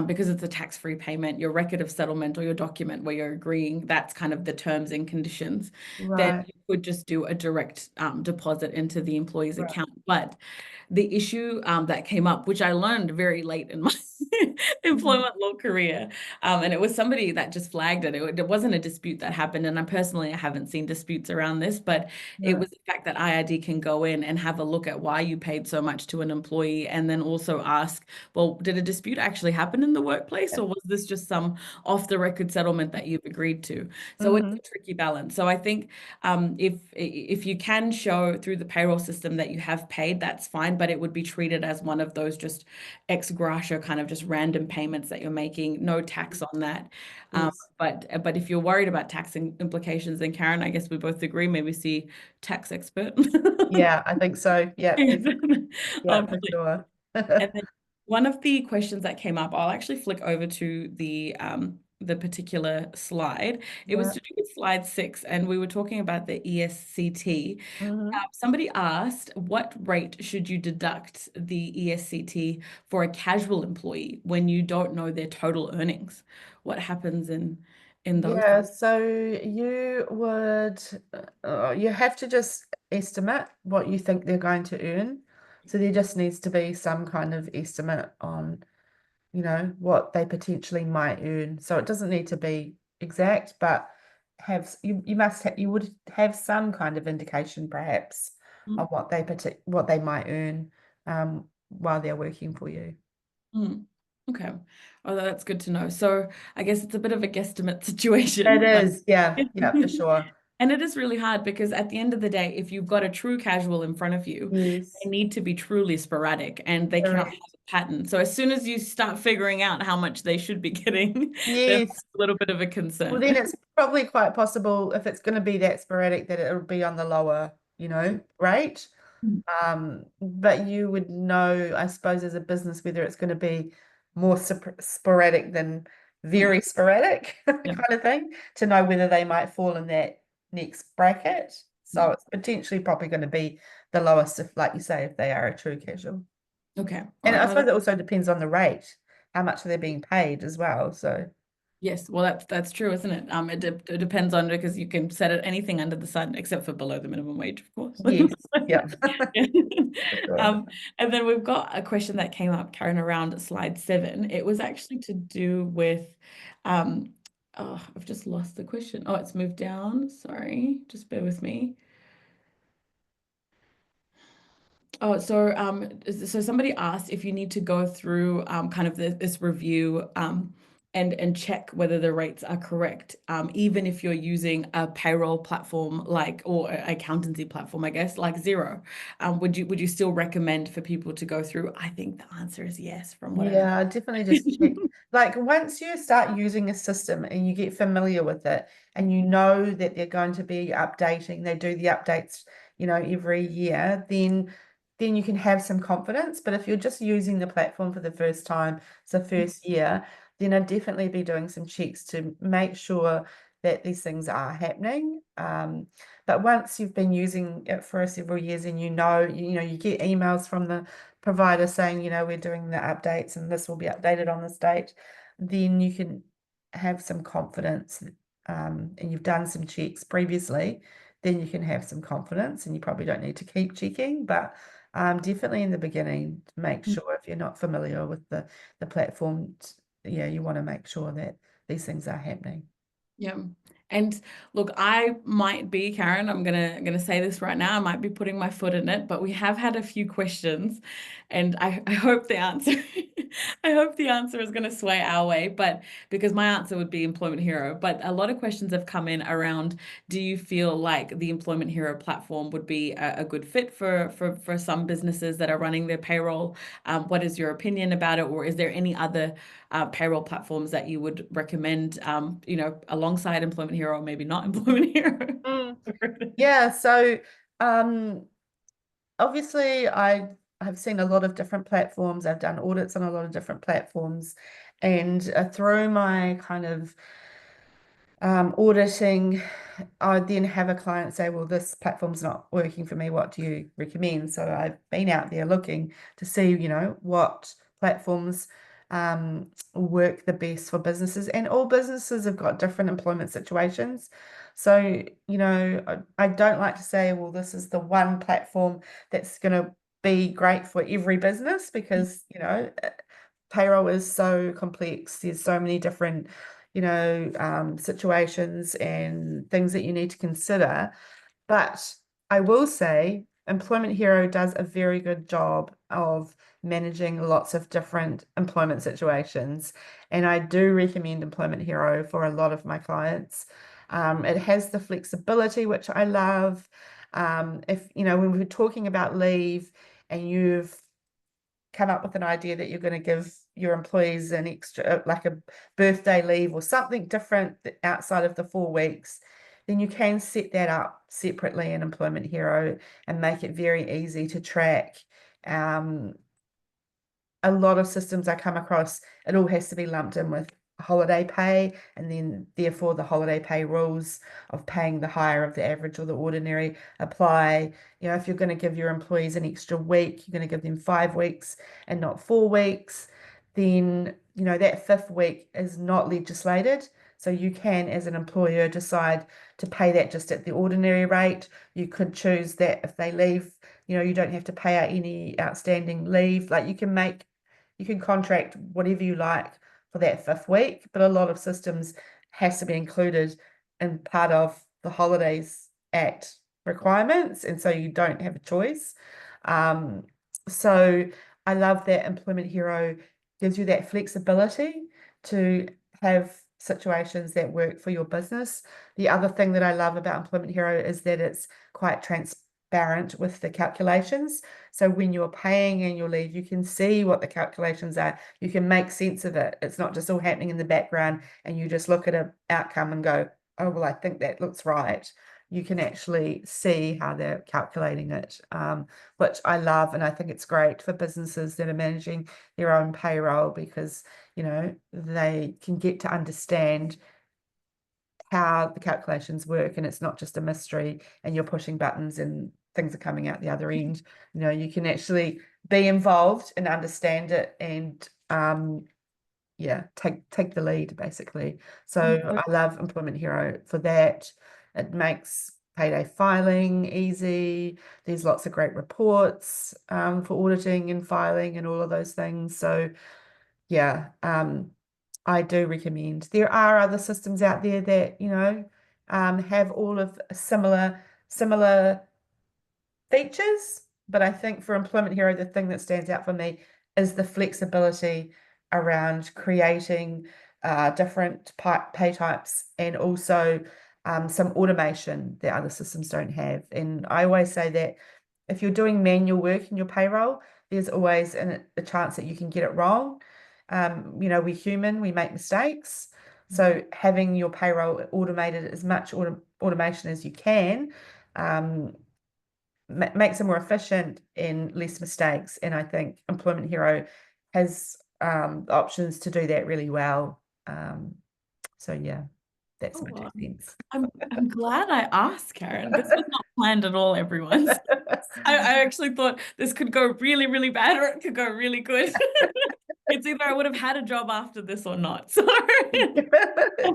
because it's a tax-free payment, your record of settlement or your document where you're agreeing, that's kind of the terms and conditions. Then Right, you could just do a direct deposit into the employee's right. account. But the issue that came up, which I learned very late in my Mhm. employment law career, and it was somebody that just flagged it. It wasn't a dispute that happened, and I haven't seen disputes around this, but it Right. was the fact that IRD can go in and have a look at why you paid so much to an employee and then also ask, well, did a dispute actually happen in the workplace, Yeah. or was this just some off the record settlement that you've agreed to? So it's Hmm. a tricky balance. So I think if you can show through the payroll system that you have paid, that's fine, but it would be treated as one of those just ex gratia kind of just random payments that you're making, no tax on that. Yes. But if you're worried about tax implications, then Karen, I guess we both agree, maybe see tax expert. Yeah, I think so. Yeah, Yes. yeah, for Please. sure. And then one of the questions that came up, I'll actually flick over to the particular slide. It was Yeah. to do with slide 6, and we were talking about the ESCT. Hmm. Somebody asked, what rate should you deduct the ESCT for a casual employee when you don't know their total earnings? What happens in those? Yeah, so you would you have to just estimate what you think they're going to earn. So there just needs to be some kind of estimate on, what they potentially might earn. So it doesn't need to be exact, but you would have some kind of indication perhaps Mm, of what they might earn while they're working for you. mm. Okay. Oh, that's good to know. So I guess it's a bit of a guesstimate situation, It but is, yeah, yeah, for sure. and it is really hard because at the end of the day, if you've got a true casual in front of you, Yes, they need to be truly sporadic and they cannot have correct. a pattern. So as soon as you start figuring out how much they should be getting, then that's Yes. a little bit of a Well, concern. then it's probably quite possible if it's going to be that sporadic that it'll be on the lower, rate. But you would know, I suppose, as a business, whether it's going to be more sporadic than Mm, very sporadic yeah. kind of thing to know whether they might fall in that next bracket. So Mm. it's potentially probably going to be the lowest if, like you say, if they are a true casual. Okay. All And right. I No, suppose it also depends on the rate, how much are they being paid as well. So yes. Well, that's true, isn't it? It depends on because you can set it anything under the sun except for below the minimum wage, of course. yes, yeah, Yeah. for sure. Um, and then we've got a question that came up, Karen, around slide 7. It was actually to do with, oh, I've just lost the question. Oh, it's moved down. Sorry, just bear with me. Oh, so somebody asked if you need to go through kind of this review and check whether the rates are correct, even if you're using a payroll platform like or a accountancy platform, I guess, like Xero. Would you still recommend for people to go through? I think the answer is yes, from what I've Yeah, definitely just check. Like once you start using a system and you get familiar with it and you know that they're going to be updating, they do the updates, every year, then you can have some confidence. But if you're just using the platform for the first time, it's the first year, then I'd definitely be doing some checks to make sure that these things are happening. But once you've been using it for several years and you get emails from the provider saying, we're doing the updates and this will be updated on this date, then you can have some confidence and you've done some checks previously, then you can have some confidence and you probably don't need to keep checking. But definitely in the beginning, make sure if you're not familiar with the platform, yeah, you want to make sure that these things are happening. Yeah. And look, I might be, Karyn, I'm gonna say this right now, I might be putting my foot in it, but we have had a few questions and I hope the answer I hope the answer is gonna sway our way, but because my answer would be Employment Hero. But a lot of questions have come in around, do you feel like the Employment Hero platform would be a good fit for some businesses that are running their payroll? What is your opinion about it? Or is there any other payroll platforms that you would recommend, alongside Employment Hero, or maybe not Employment Hero? Yeah, so obviously I have seen a lot of different platforms. I've done audits on a lot of different platforms, and through my kind of auditing, I then have a client say, well, this platform's not working for me. What do you recommend? So I've been out there looking to see, what platforms work the best for businesses. And all businesses have got different employment situations. So, I don't like to say, well, this is the one platform that's going to be great for every business because, payroll is so complex. There's so many different situations and things that you need to consider. But I will say Employment Hero does a very good job of managing lots of different employment situations. And I do recommend Employment Hero for a lot of my clients. It has the flexibility, which I love. If, when we're talking about leave and you've come up with an idea that you're going to give your employees an extra, like a birthday leave or something different outside of the 4 weeks, then you can set that up separately in Employment Hero and make it very easy to track. A lot of systems I come across, it all has to be lumped in with holiday pay, and then therefore the holiday pay rules of paying the higher of the average or the ordinary apply. If you're going to give your employees an extra week, you're going to give them 5 weeks and not 4 weeks, then that 5th week is not legislated. So you can, as an employer, decide to pay that just at the ordinary rate. You could choose that if they leave, you don't have to pay out any outstanding leave. Like you can contract whatever you like for that 5th week, but a lot of systems has to be included in part of the Holidays Act requirements, and so you don't have a choice. So I love that Employment Hero gives you that flexibility to have situations that work for your business. The other thing that I love about Employment Hero is that it's quite transparent with the calculations. So when you're paying annual leave, you can see what the calculations are. You can make sense of it. It's not just all happening in the background and you just look at an outcome and go, oh, well, I think that looks right. You can actually see how they're calculating it, which I love. And I think it's great for businesses that are managing their own payroll because, they can get to understand how the calculations work and it's not just a mystery and you're pushing buttons and things are coming out the other end. You can actually be involved and understand it and take the lead basically. So I love Employment Hero for that. It makes payday filing easy. There's lots of great reports for auditing and filing and all of those things. So yeah, I do recommend. There are other systems out there that, have all of similar features, but I think for Employment Hero, the thing that stands out for me is the flexibility around creating different pay types and also some automation that other systems don't have. And I always say that if you're doing manual work in your payroll, there's always a chance that you can get it wrong. We're human, we make mistakes. So having your payroll automated as much automation as you can makes it more efficient and less mistakes. And I think Employment Hero has options to do that really well. So yeah, that's my 2 cents. I'm glad I asked, Karyn. This was not planned at all, everyone. I actually thought this could go really, really bad or it could go really good. it's either I would have had a job after this or not. So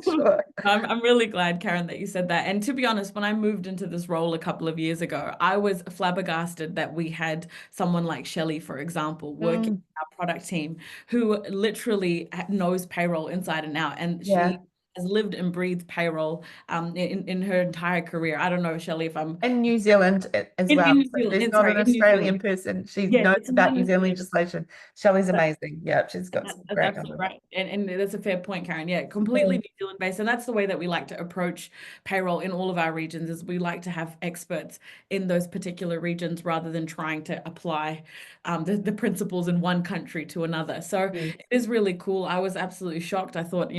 Sure. I'm really glad, Karyn, that you said that. And to be honest, when I moved into this role a couple of years ago, I was flabbergasted that we had someone like Shelley, for example, working Mm, in our product team who literally knows payroll inside and out. And yeah. she has lived and breathed payroll in her entire career. I don't know, Shelley, if I'm In New Zealand as well. in New So Zealand, she's not an in New Australian Zealand. person. She Yes, knows it's about in New New Zealand Zealand. legislation. Shelley's amazing. Yeah, she's got some That's great absolutely knowledge. right. And that's a fair point, Karyn. Yeah, completely Mm, New Zealand based. And that's the way that we like to approach payroll in all of our regions is we like to have experts in those particular regions rather than trying to apply the principles in one country to another. So yeah. it is really cool. I was absolutely shocked. I thought,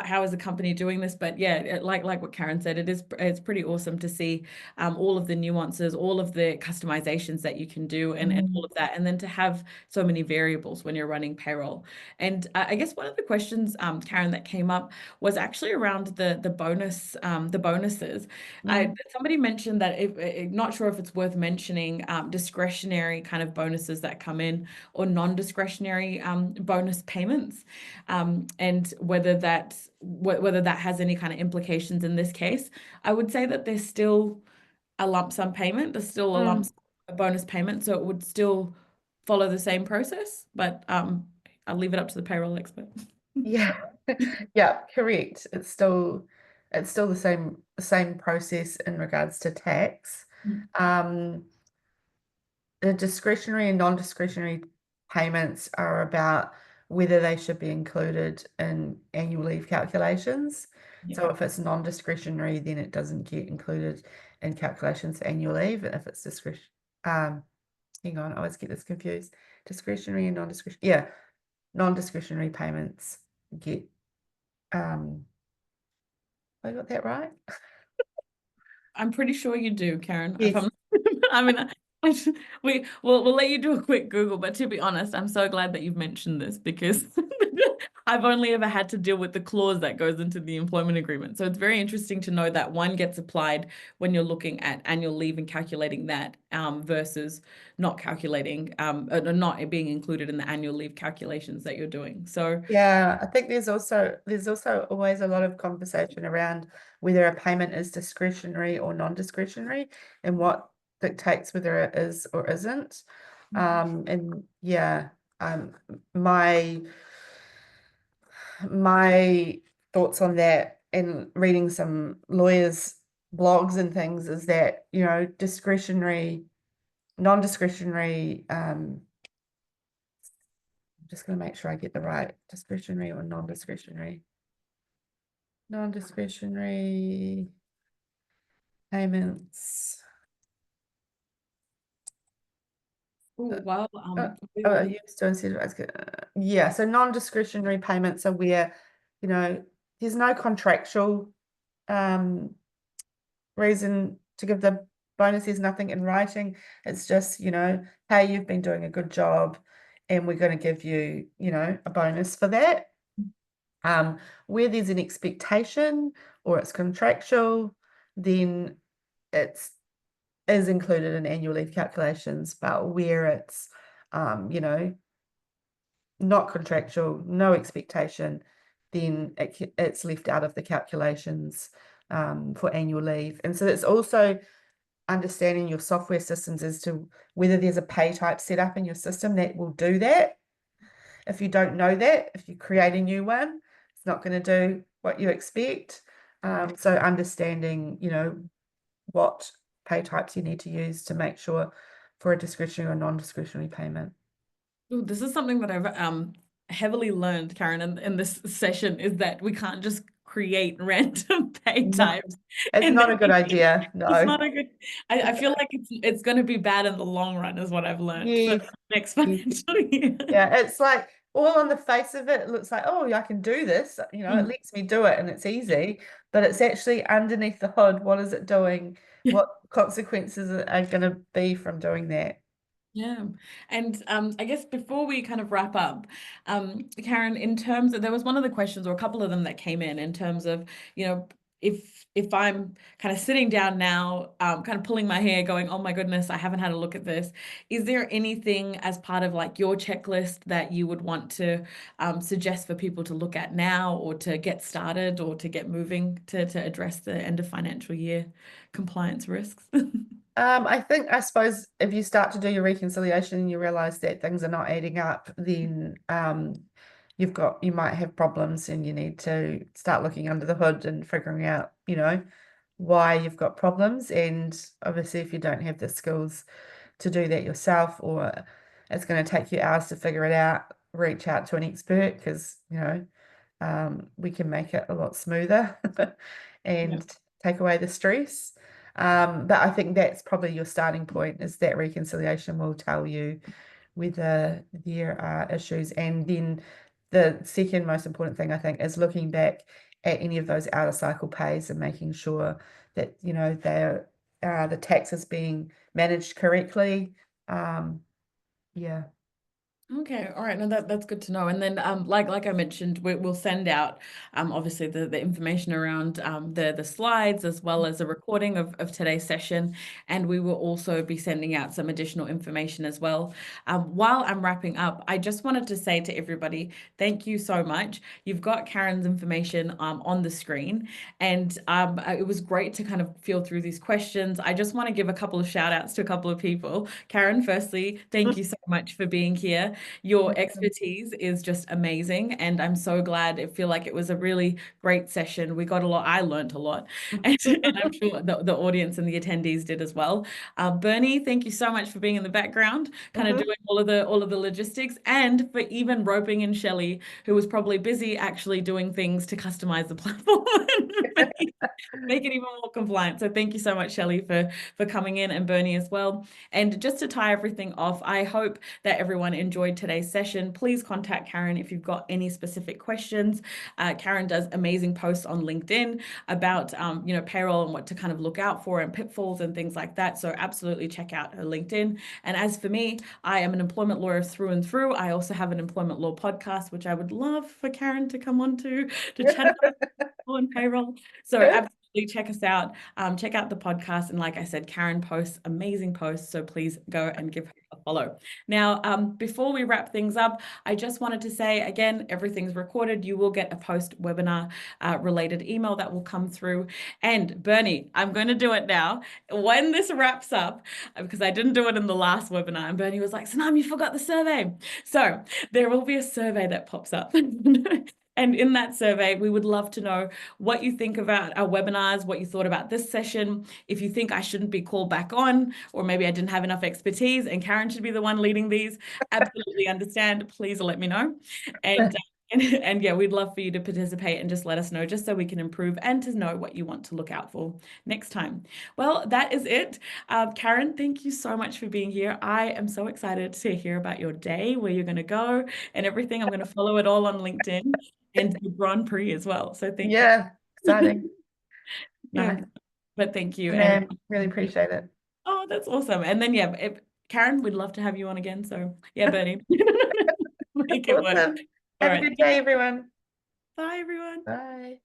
how is a company doing this? But yeah, like what Karyn said, it's pretty awesome to see all of the nuances, all of the customizations that you can do and all Mm, of that. And then to have so many variables when you're running payroll. And I guess one of the questions, Karyn, that came up was actually around the bonuses. mm, Somebody mentioned that not sure if it's worth mentioning discretionary kind of bonuses that come in or non-discretionary bonus payments, and whether that has any kind of implications in this case. I would say that there's still a lump sum payment. There's still mm. a bonus payment, so it would still follow the same process, but I'll leave it up to the payroll expert. Yeah. Yeah, correct. It's still the same process in regards to tax. Um, the discretionary and non-discretionary payments are about whether they should be included in annual leave calculations. Yeah. So if it's non-discretionary, then it doesn't get included in calculations for annual leave. And if it's discretion, hang on, I always get this confused. Discretionary and non-discretionary. Yeah, non-discretionary payments get I got that right? I'm pretty sure you do, Karyn. If Yes. I'm, I mean, we'll let you do a quick Google, but to be honest, I'm so glad that you've mentioned this because I've only ever had to deal with the clause that goes into the employment agreement. So it's very interesting to know that one gets applied when you're looking at annual leave and calculating that versus not calculating or not being included in the annual leave calculations that you're doing. So Yeah, I think there's also always a lot of conversation around whether a payment is discretionary or non-discretionary and what dictates whether it is or isn't. And yeah, um, my my thoughts on that and reading some lawyers' blogs and things is that, discretionary, non-discretionary, just going to make sure I get the right discretionary or non-discretionary. Non-discretionary payments. well, we will. You still yeah, so non-discretionary payments are where, there's no contractual reason to give the bonus. There's nothing in writing. It's just, hey, you've been doing a good job and we're going to give you, a bonus for that. Where there's an expectation or it's contractual, then it's is included in annual leave calculations, but where it's not contractual, no expectation, then it's left out of the calculations for annual leave. And so it's also understanding your software systems as to whether there's a pay type set up in your system that will do that. If you don't know that, if you create a new one, it's not going to do what you expect. So understanding, what pay types you need to use to make sure for a discretionary or non-discretionary payment. Ooh, this is something that I've heavily learned, Karyn, in this session is that we can't just create random pay No, types it's and not then a good idea. it's No. not a good. I feel like it's going to be bad in the long run, is what I've learned for Yes. the next Yes. financial year. Yeah, it's like all on the face of it, it looks like, oh, I can do this. It Mm. lets me do it and it's easy, but it's actually underneath the hood. What is it doing? What consequences are going to be from doing that? Yeah. And I guess before we kind of wrap up, Karyn, in terms of, there was one of the questions or a couple of them that came in terms of, if I'm kind of sitting down now, kind of pulling my hair, going, oh my goodness, I haven't had a look at this. Is there anything as part of like your checklist that you would want to suggest for people to look at now, or to get started, or to get moving to address the end of financial year compliance risks? I suppose if you start to do your reconciliation and you realize that things are not adding up, then you might have problems, and you need to start looking under the hood and figuring out, why you've got problems. And obviously, if you don't have the skills to do that yourself, or it's going to take you hours to figure it out, reach out to an expert, because we can make it a lot smoother and take away the stress. But I think that's probably your starting point, is that reconciliation will tell you whether there are issues. And then the second most important thing, I think, is looking back at any of those out of cycle pays and making sure that, the tax is being managed correctly. Yeah. Okay, all right. No, that's good to know. And then, like I mentioned, we'll send out obviously the information around the slides, as well as a recording of today's session, and we will also be sending out some additional information as well. While I'm wrapping up, I just wanted to say to everybody, thank you so much. You've got Karyn's information on the screen, and it was great to kind of feel through these questions. I just want to give a couple of shout outs to a couple of people. Karyn, firstly, thank you so much for being here. Your expertise is just amazing, and I'm so glad. I feel like it was a really great session. We got a lot. I learned a lot, and I'm sure the audience and the attendees did as well. Bernie, thank you so much for being in the background, kind of doing all of the logistics, and for even roping in Shelley, who was probably busy actually doing things to customize the platform and make it even more compliant. So thank you so much, Shelley, for coming in, and Bernie as well. And just to tie everything off, I hope that everyone enjoyed today's session. Please contact Karyn if you've got any specific questions. Karyn does amazing posts on LinkedIn about payroll and what to kind of look out for, and pitfalls and things like that. So absolutely check out her LinkedIn. And as for me, I am an employment lawyer through and through. I also have an employment law podcast, which I would love for Karyn to come on to chat about on payroll. So absolutely check us out. Check out the podcast. And like I said, Karyn posts amazing posts. So please go and give her a follow. Now, before we wrap things up, I just wanted to say again, everything's recorded. You will get a post-webinar related email that will come through. And Bernie, I'm going to do it now. When this wraps up, because I didn't do it in the last webinar, and Bernie was like, Sanam, you forgot the survey. So there will be a survey that pops up. And in that survey, we would love to know what you think about our webinars, what you thought about this session. If you think I shouldn't be called back on, or maybe I didn't have enough expertise and Karyn should be the one leading these, absolutely understand. Please let me know. And yeah, we'd love for you to participate and just let us know, just so we can improve and to know what you want to look out for next time. Well, that is it. Karyn, thank you so much for being here. I am so excited to hear about your day, where you're going to go and everything. I'm going to follow it all on LinkedIn, and the Grand Prix as well. So thank you. Yeah, exciting. Yeah, Nice. but thank you. And really appreciate it. Oh, that's awesome. And then yeah, Karyn, we'd love to have you on again. So yeah, Bernie, make it work. Awesome. All Have a right. good day, everyone. Bye, everyone. Bye.